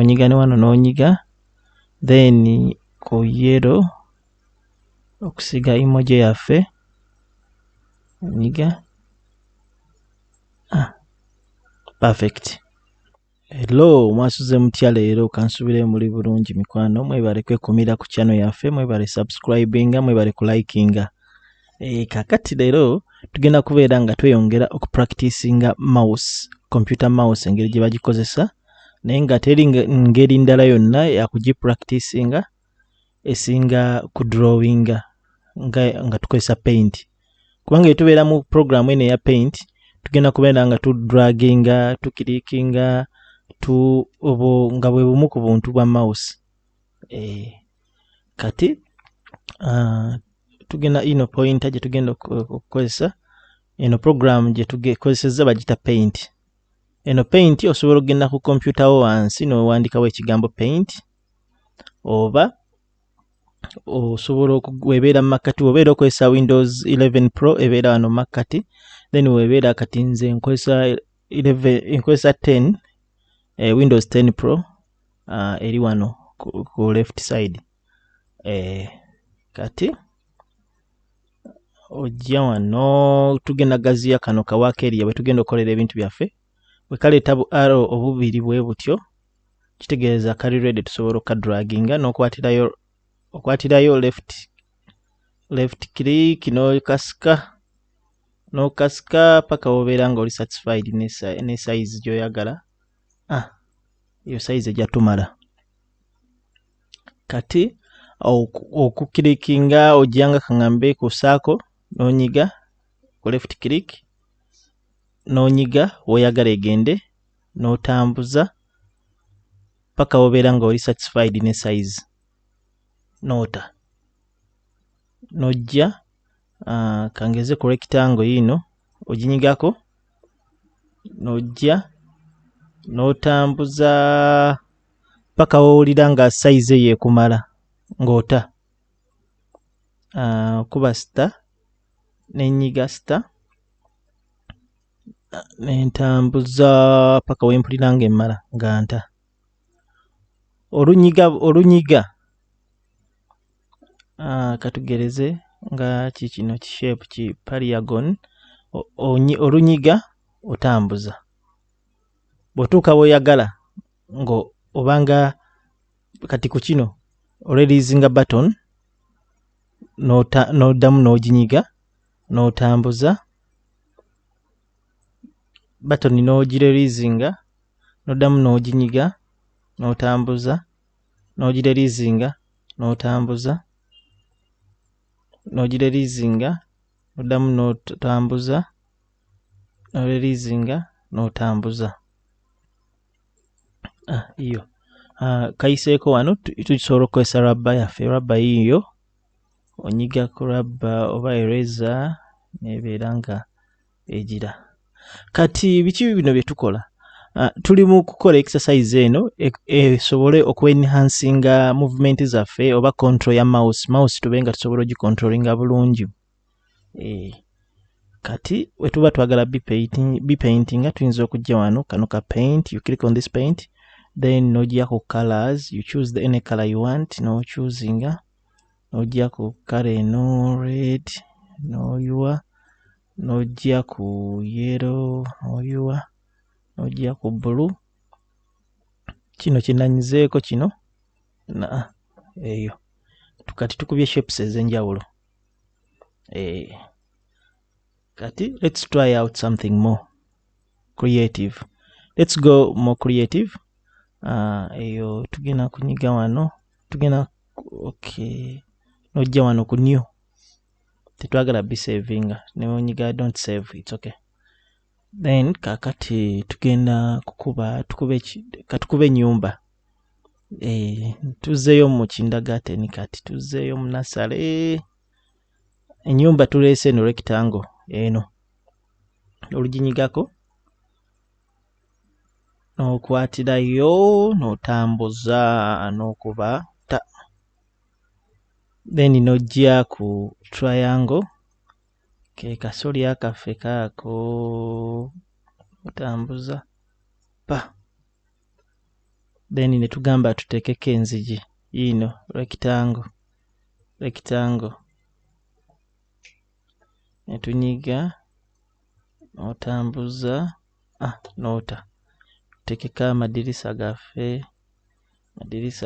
onyiga ne wano n'onyiga, then ku yellow okusiga emoji yaffe onyiga. Perfect. Hello, mwasuze mutya leero? Kansubire muri bulungi mikwano, mwebale kwekumira ku channel yaffe, mwebale subscribinga, mwebale ku likinga. Kakati leero tugenda kubeera nga tweyongera okupracticinga mouse, computer mouse engeri gye bagikozesa, naye nga teri ngeri ndala yonna ya kugipracticinga esinga ku drawinga nga tukozesa paint. Kubanga tubeera mu program eno ya paint, tugenda kubeera nga tu draginga, tu clickinga, nga bwe bumu ku buntu bwa mouse. Kati tugenda ino pointer gye tugenda okukozesa, eno program gye tukozesezza bagita paint. Eno paint osobola okugenda ku computer wo wansi n'owandikawo ekigambo paint, oba osobola webeera makati, webeera okozesa Windows 11 Pro ebeera wano makati, then webeera kati nze nkozesa 10 Windows 10 Pro eri wano ku left side. Kati ojja wano tugenda gaziya kano kawaaka eriya bwe tugenda okolera ebintu byaffe, bwe kaleeta bu arrow obubiri bwe butyo kitegeeza kali ready, tusobola okadraginga n'okwatirayo left click n'okasika paka wobeera nga oli satisfied ne size gy'oyagala. Iyo size ejyatumala. Kati okukilikinga ojjanga kaŋŋambe ku saako n'onyiga ku left click n'onyiga woyagala egende n'otambuza paka wobeera nga oli satisfied ne size nota n'ojja kangeze ku rectangle yino oginyigako n'ojja n'otambuza paka wowulira nga size ye kumala ng'ota kuba star n'ennyiga star n'entambuza paka wempulira nga emmala nga nta. Olunyiga katugereze nga kikino kishape ki polygon, olunyiga otambuza bw'otuuka bw'oyagala nga obanga kati ku kino oreleasinga button n'oddamu n'oginyiga n'otambuza button n'ogireleasinga n'oddamu n'oginyiga n'otambuza n'ogireleasinga n'otambuza n'ogireleasinga n'oddamu n'otambuza n'oreleasinga n'otambuza. Iyo kayiseeko wano tusobola okukozesa rubber yaffe, rubber yiyo onyiga ku rubber oba eraser nebeera nga egira. Kati biki bino bye tukola? Tuli mu kukola exercise eno esobole okwenhansinga movement zaffe oba control ya mouse tube nga tusobola ogicontrollinga bulungi. Kati we tuba twagala bipaintinga tuyinza okujja wano kano ka paint, you click on this paint, then n'ojja ku colors, you choose any color you want, no choosinga n'ojja ku color eno red n'oyuwa, n'ojja ku yellow n'oyuwa, n'ojja ku blue, kino kinanyizeeko kino eyo kati tukubye shapes ez'enjawulo. Kati let's try out something more creative. Let's go more creative. Eyo tugenda kunyiga wano, tugenda n'ojja wano ku new, tetwagala bisavinga, neonyiga don't save, it's okay. Then kakati tugenda katukube ennyumba. Tuzzeeyo mu kindergarten, kati tuzzeeyo mu nursery. Ennyumba tuleese eno rectangle eno, oluginyigako n'okwatirayo n'otambuza n'okuba then n'ojja ku triangle, ke kasolya kaffe kaako otambuza pa then ne tugamba tuteekeko enzigi ino rectangle ne tunyiga otambuza nota tuteekeko amadirisa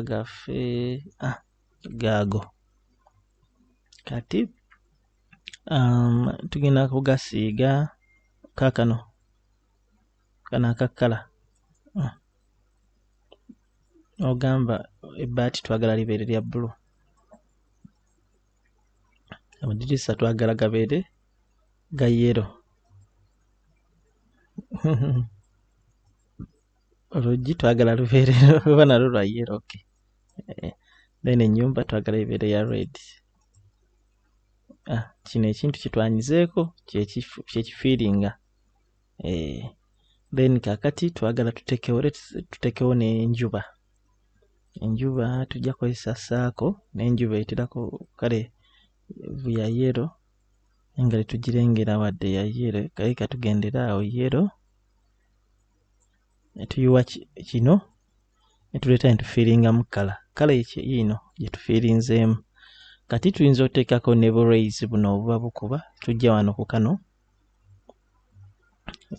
gaffe gaago kati tugenda kugasiiga kakano akakala ogamba ebbaati twagala libeere lya bbulu, amadirisa twagala gabeere ga yero oluggi twagala lubeere luba nalwo lwa yero. Okay. Then ennyumba twagala ibeere ya red. Kino ekintu kitwanyizeeko kyekifiiringa. Then kakati twagala tutekewo n'enjuba. Enjuba tujja kozesa saako n'enjuba eterako kale ya yero nga tetugirengera wadde ya yero, kale katugendera awo yero netuyuwa kino netuleeta netufiiringamu kala ino gyetufiirinzeemu. Kati tuyinza oteekako ne burays buno obuba bukuba, tujja wano ku kano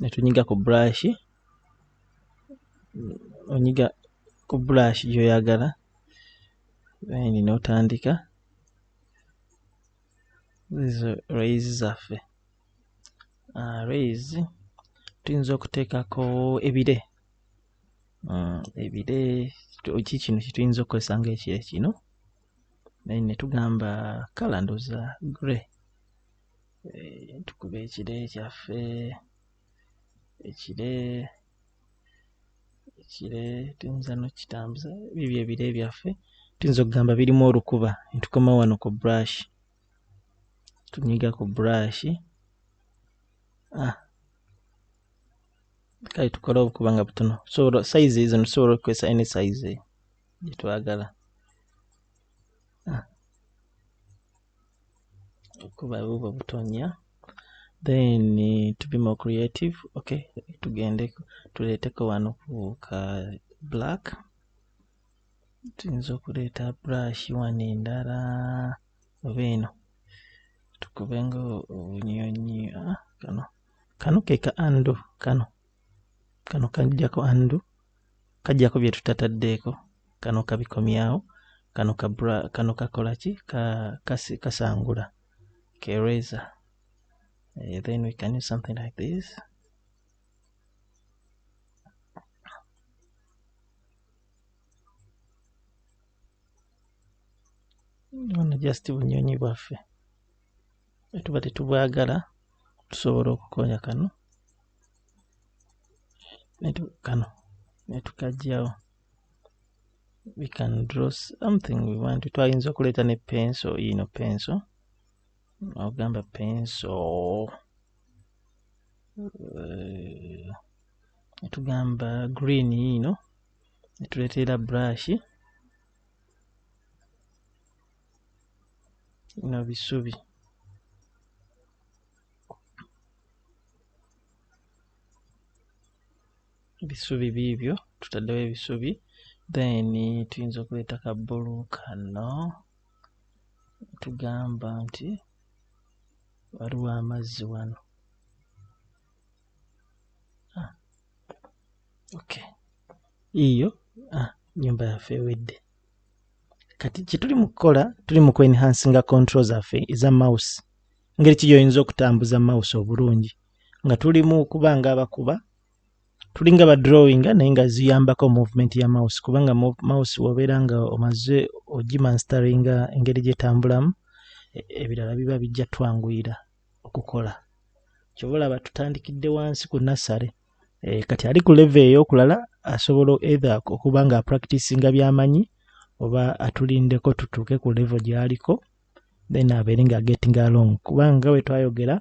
netunyiga ku brush, onyiga ku brush gy'oyagala then n'otandika zizo rays zaffe. Rays tuyinza okuteekako ebire kino kituyinza okukozesa ng'ekire kino then netugamba kala ndoza grey, tukuba ekire kyaffe, ekire tuyinza n'okitambuza bibyo ebire byaffe tuyinza okugamba birimu olukuba, netukoma wano ku brush, tunyiga ku brush kale tukole obukuba nga butono, size ezo tusobola okukozesa any size gyetwagala. Okuba bubwo butonya then to be more creative, okay, tugendeko tuleeteko wano ku ka black, tuyinza okuleeta brush wano endala oba eno tukubenga obunyonyi. Kano ke ka undo, kano kajjako undo, kajjako bye tutataddeeko, kano kabikomyawo, kano kakola ki kasangula ke eraser. Then we can use something like this. Ono just bunyonyi bwaffe etuba tetubwagala tusobola okukonya kano netukajjawo. We can draw something we want. Twayinza okuleeta ne pencil, ino pencil ogamba pencil, netugamba green ino netuleetera brush ino bisubi biibyo tutaddewo ebisubi. Then tuyinza okuleeta ka bbulu kano tugamba nti waliwo amazzi wano. Okay, iyo nyumba yaffe ewedde. Kati kituli mu kukola, tuli mu kwenhansinga control zaffe eza mouse, ngeri ki gy'oyinza okutambuza mouse obulungi nga tulimu kuba nga abakuba, tulinga ba drawinga naye nga ziyambako movement ya mouse, kubanga mouse wobeera nga omaze ogimanstaringa engeri gyetambulamu, ebirala biba bijja twanguyira okukola. Kyoba olaba tutandikidde wansi ku nursery, kati ali ku level ey'okulala asobola either okuba nga practicinga byamanyi oba atulindeko tutuuke ku level gy'aliko then abeere nga getting along. Kubanga we twayogera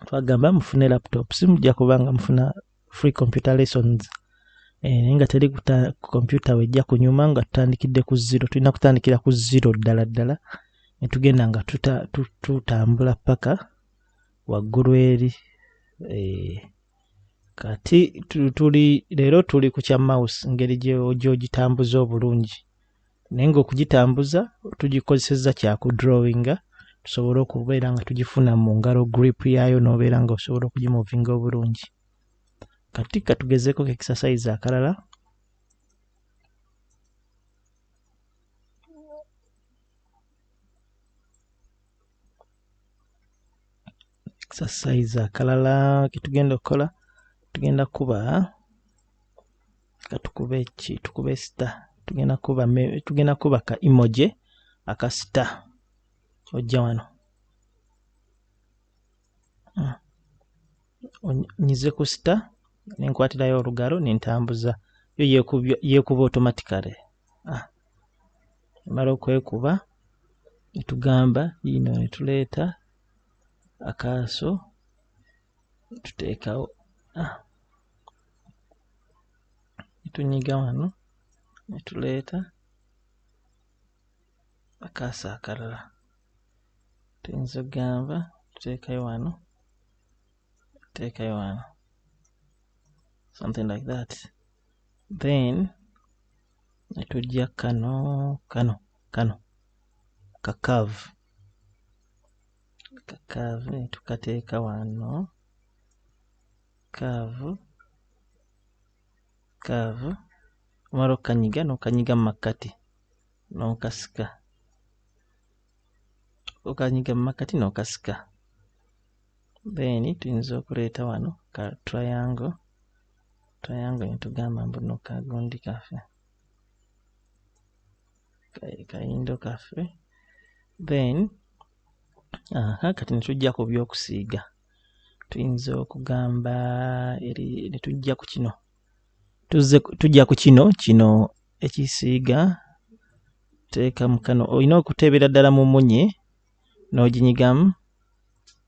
twagamba mufune laptops, mujja kubanga mufuna free computer lessons, naye nga teri computer wejja kunyuma nga tutandikidde ku zero. Tulina kutandikira ku zero ddala ne tugenda nga tutambula paka waggulu eri. Kati leero tuli ku kya mouse, ngeri gy'ogitambuza obulungi. Naye ng'okugitambuza tugikozesezza kya kudrawinga, tusobole okubeera nga tugifuna mu ngalo grip yaayo n'obeera ng'osobola okugimuvinga obulungi. Kati katugezeeko exercise akalala. Exercise akalala ke tugenda okukola, tugenda tukube star. Tugenda kuba ka emoji aka star. Ojja wano nyize ku star, ne nkwatirayo olugalo ne ntambuza. Yo yeekuba automatically. Mala okwekuba ne tugamba yino ne tuleeta akaaso tuteekawo. Ne tunyiga wano ne tuleeta akaaso akalala. Tuyinza okugamba tuteekayo wano, tuteekayo wano. Something like that. Then ne tujja kano ka curve ne tukateeka wano. Curve omala okanyiga n'okanyiga mu makkati n'okasika. Okanyiga mu makkati n'okasika. Then tuyinza okuleeta wano ka triangle ne tugamba mbu nno kagundi kaffe, kayindo kaffe. Then kati ne tujja ku by'okusiiga. Tuyinza okugamba ne tujja ku kino. Tujja ku kino ekisiiga, teeka mu kano. Olina okuteebera ddala mu munye n'oginyigamu,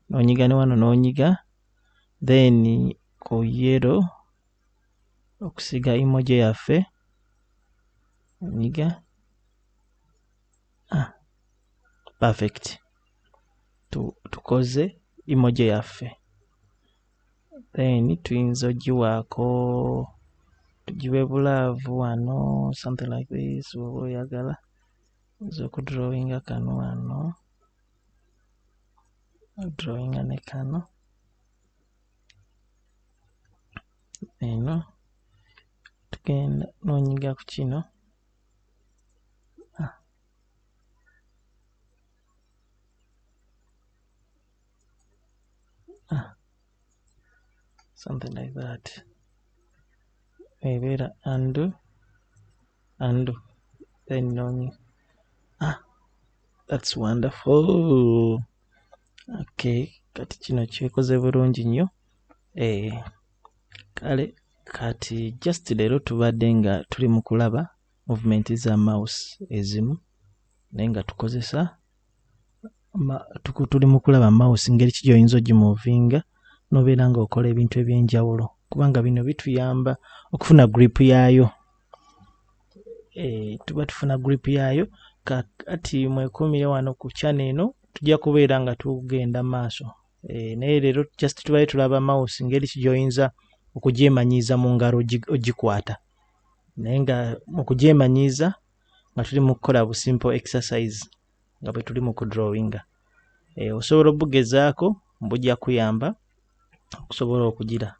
n'onyiga ne wano n'onyiga. Then ku yellow okusiiga emoji yaffe, onyiga. Perfect. Tukoze emoji yaffe. Then tuyinza ogiwaako, tugiwe bulaavu wano, something like this bw'oba oyagala. Oyinza okudrawinga kano wano, odrawinga ne kano. Eno tugenda n'onyiga ku kino. Something like that. Ebeera undo. Then n'onyiga. That's wonderful. Okay, kati kino kyekoze bulungi nnyo. Kale kati just leero tubadde nga tuli mu kulaba movement za mouse ezimu, naye nga tukozesa tuli mu kulaba mouse ngeri ki gy'oyinza ogimuvinga n'obeera ng'okola ebintu eby'enjawulo, kubanga bino bituyamba okufuna grip yaayo. Tuba tufuna grip yaayo. Kati mwekuumire wano ku channel eno, tujja kubeera nga tugenda maaso. Naye leero just tubadde tulaba mouse ngeri ki gy'oyinza okugyemanyiiza mu ngalo ogikwata, naye nga mu kugyemanyiiza nga tuli mu kukola bu simple exercise nga bwe tuli mu kudrawinga. Osobola obugezaako, bujja kuyamba okusobola okugira.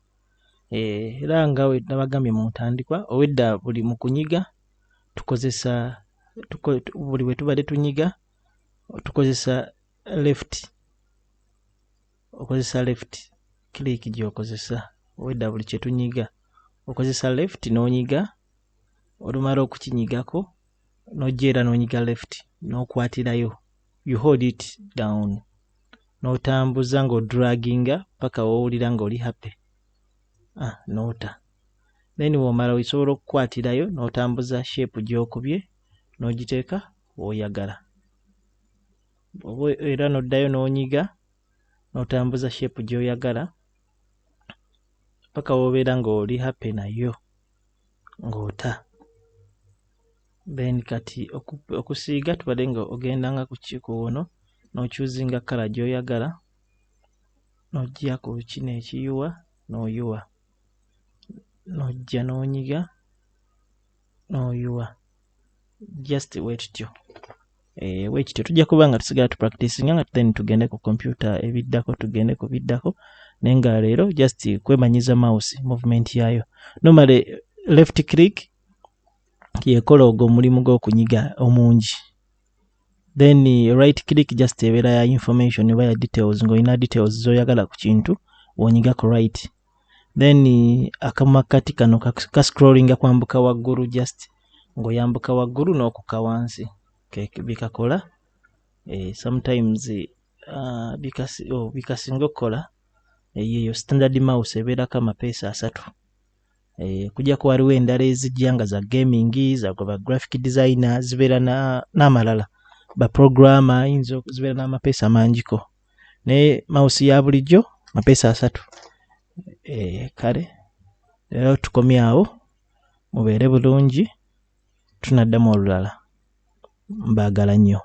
Era nga we nabagambye mu ntandikwa, obwedda buli mu kunyiga buli bwe tubadde tunyiga tukozesa left. Okozesa left click gy'okozesa obwedda buli kye tunyiga. Okozesa left n'onyiga, olumala okukinyigako n'ojja era n'onyiga left n'okwatirayo. You hold it down. N'otambuza ng'odraginga paka w'owulira ng'oli happy. N'ota. Then w'omala osobola okukwatirayo n'otambuza shape gy'okubye n'ogiteeka w'oyagala. Era n'oddayo n'onyiga n'otambuza shape gy'oyagala paka w'obeera ng'oli happy nayo ng'ota. Then kati okusiiga tubadde nga ogendanga ku kikuuno n'okyuzinga kala gy'oyagala, n'ojja ku kino ekiyuwa n'oyuwa. nojja n'onyiga n'oyuwa just wetutyo. Wekityo tujja kuba nga tusigala tu practicing nga then tugende ku computer ebiddako tugende ku biddako naye nga leero just kwemanyiza mouse movement yayo. Normally left click yekola ogwo omulimu gw'okunyiga omungi, then right click just ebeera ya information oba ya details, ng'olina details z'oyagala ku kintu wonyiga ku right, then akamakati kano ka scrollinga kwambuka waggulu just ng'oyambuka waggulu n'okukka wansi bikakola. Sometimes bikasinga okukola eyo standard mouse ebeerako amapeesa 3. Kujjako waliwo endala ezijja nga za gaming, za graphic designer, zibeera n'amalala ba programmer yinza zibeera n'amapeesa mangiko, naye mouse ya bulijjo mapeesa 3. Kale leero tukomye awo, mubeere bulungi, tunaddamu olulala. Mbaagala nnyo.